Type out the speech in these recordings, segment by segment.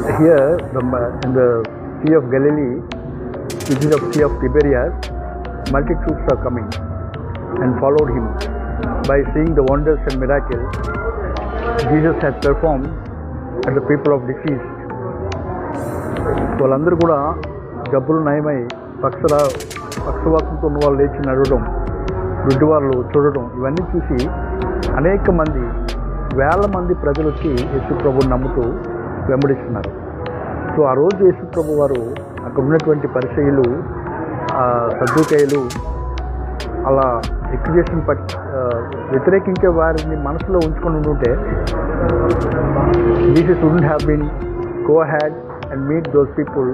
Here, in the Sea of Galilee, which is the Sea of Tiberias, multitudes are coming and followed him. By seeing the wonders and miracles Jesus has performed at the people of deceased. వాళ్ళందరూ కూడా జబ్బులు నయమై పక్షవాతంతో ఉన్న వాళ్ళు లేచి నడవడం, గుడ్డి వాళ్ళు చూడడం, ఇవన్నీ చూసి అనేక మంది, వేల మంది ప్రజలు వచ్చి యేసు ప్రభువుని నమ్ముతూ వెంబడిస్తున్నారు. సో ఆ రోజు యేసు ప్రభు వారు అక్కడ ఉన్నటువంటి పరిచయులు, సద్దుకయ్యులు అలా ఎక్విజేషన్ వ్యతిరేకించే వారిని మనసులో ఉంచుకొని ఉంటుంటే Jesus wouldn't have been go ahead and meet those people.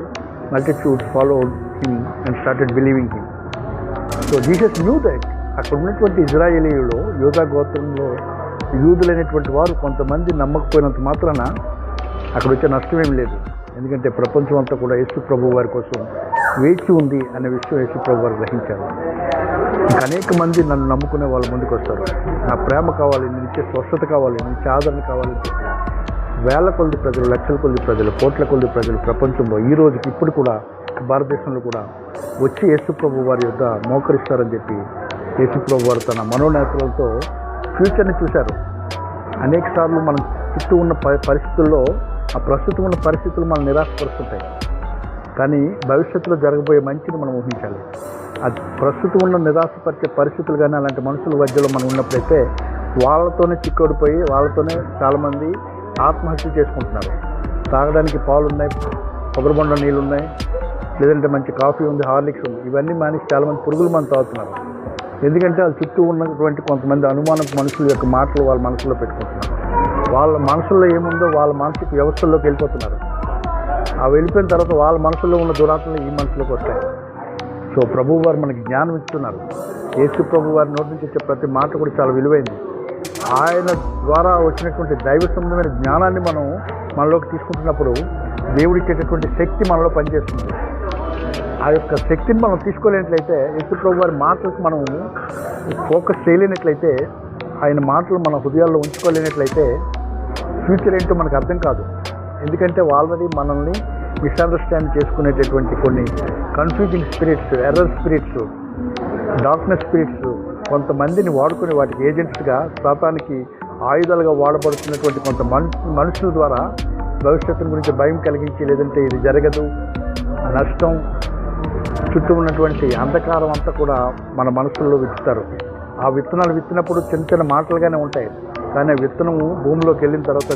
Multitudes followed him and started believing him. So Jesus knew that అక్కడ ఉన్నటువంటి ఇజ్రాయేలీయులు, యూదా గోత్రంలో యూదులైనటువంటి వారు కొంతమంది నమ్మకపోయినంత మాత్రాన అక్కడ వచ్చే నష్టమేం లేదు. ఎందుకంటే ప్రపంచం అంతా కూడా యేసు ప్రభు వారి కోసం వేచి ఉంది అనే విషయం యేసు ప్రభు వారు గ్రహించారు. ఇంకా అనేక మంది నన్ను నమ్ముకునే వాళ్ళు ముందుకు వస్తారు. నా ప్రేమ కావాలి, నేను ఇచ్చే స్వస్థత కావాలి, నేను ఇచ్చే ఆదరణ కావాలని చెప్పి వేల కొద్ది ప్రజలు, లక్షల కొద్ది ప్రజలు, కోట్ల కొద్ది ప్రజలు ప్రపంచంలో ఈ రోజుకి ఇప్పుడు కూడా భారతదేశంలో కూడా వచ్చి యేసు ప్రభు వారి యొద్ద మోకరిస్తారని చెప్పి యేసు ప్రభు వారు తన మనోనేతలతో ఫ్యూచర్ని చూశారు. అనేక సార్లు మనం చుట్టూ ఉన్న పరిస్థితుల్లో, ఆ ప్రస్తుతం ఉన్న పరిస్థితులు మనం నిరాశపరుస్తుంటాయి. కానీ భవిష్యత్తులో జరగబోయే మంచిని మనం ఊహించాలి. అది ప్రస్తుతం ఉన్న నిరాశపరిచే పరిస్థితులు కానీ అలాంటి మనుషుల మధ్యలో మనం ఉన్నప్పుడైతే వాళ్ళతోనే చిక్కుడిపోయి వాళ్ళతోనే చాలామంది ఆత్మహత్య చేసుకుంటున్నారు. తాగడానికి పాలు ఉన్నాయి, కొబ్బరిబొండ నీళ్ళు ఉన్నాయి, లేదంటే మంచి కాఫీ ఉంది, హార్లిక్స్ ఉంది, ఇవన్నీ మానేసి చాలామంది పురుగులు మంది తాగుతున్నారు. ఎందుకంటే వాళ్ళ చుట్టూ ఉన్నటువంటి కొంతమంది అనుమానపు మనుషుల యొక్క మాటలు వాళ్ళ మనసులో పెట్టుకుంటున్నారు. వాళ్ళ మనసుల్లో ఏముందో వాళ్ళ మానసిక వ్యవస్థల్లోకి వెళ్ళిపోతున్నారు. ఆ వెళ్ళిపోయిన తర్వాత వాళ్ళ మనసులో ఉన్న దురాత్మలు ఈ మనసులోకి వస్తాయి. సో ప్రభువు వారు మనకి జ్ఞానం ఇస్తున్నారు. యేసు ప్రభు వారి నోటి నుంచి వచ్చే ప్రతి మాట కూడా చాలా విలువైంది. ఆయన ద్వారా వచ్చినటువంటి దైవ సంబంధమైన జ్ఞానాన్ని మనం మనలోకి తీసుకుంటున్నప్పుడు దేవుడిచ్చేటటువంటి శక్తి మనలో పనిచేస్తుంది. ఆ యొక్క శక్తిని మనం తీసుకోలేనట్లయితే, యేసు ప్రభు వారి మాటలకు మనం ఫోకస్ చేయలేనట్లయితే, ఆయన మాటలు మన హృదయాల్లో ఉంచుకోలేనట్లయితే ఫ్యూచర్ ఏంటో మనకు అర్థం కాదు. ఎందుకంటే ఆల్రెడీ మనల్ని మిస్అండర్స్టాండ్ చేసుకునేటటువంటి కొన్ని confusing spirits, error spirits, darkness spirits కొంతమందిని వాడుకునే వాటికి ఏజెంట్స్గా, శాతానికి ఆయుధాలుగా వాడబడుతున్నటువంటి కొంత మనుషుల ద్వారా భవిష్యత్తు గురించి భయం కలిగించి, లేదంటే ఇది జరగదు, నష్టం, చుట్టూ ఉన్నటువంటి అంధకారం అంతా కూడా మన మనసుల్లో విత్తుతారు. ఆ విత్తనాలు విత్తినప్పుడు చిన్న చిన్న మాటలుగానే ఉంటాయి, కానీ ఆ విత్తనము భూమిలోకి వెళ్ళిన తర్వాత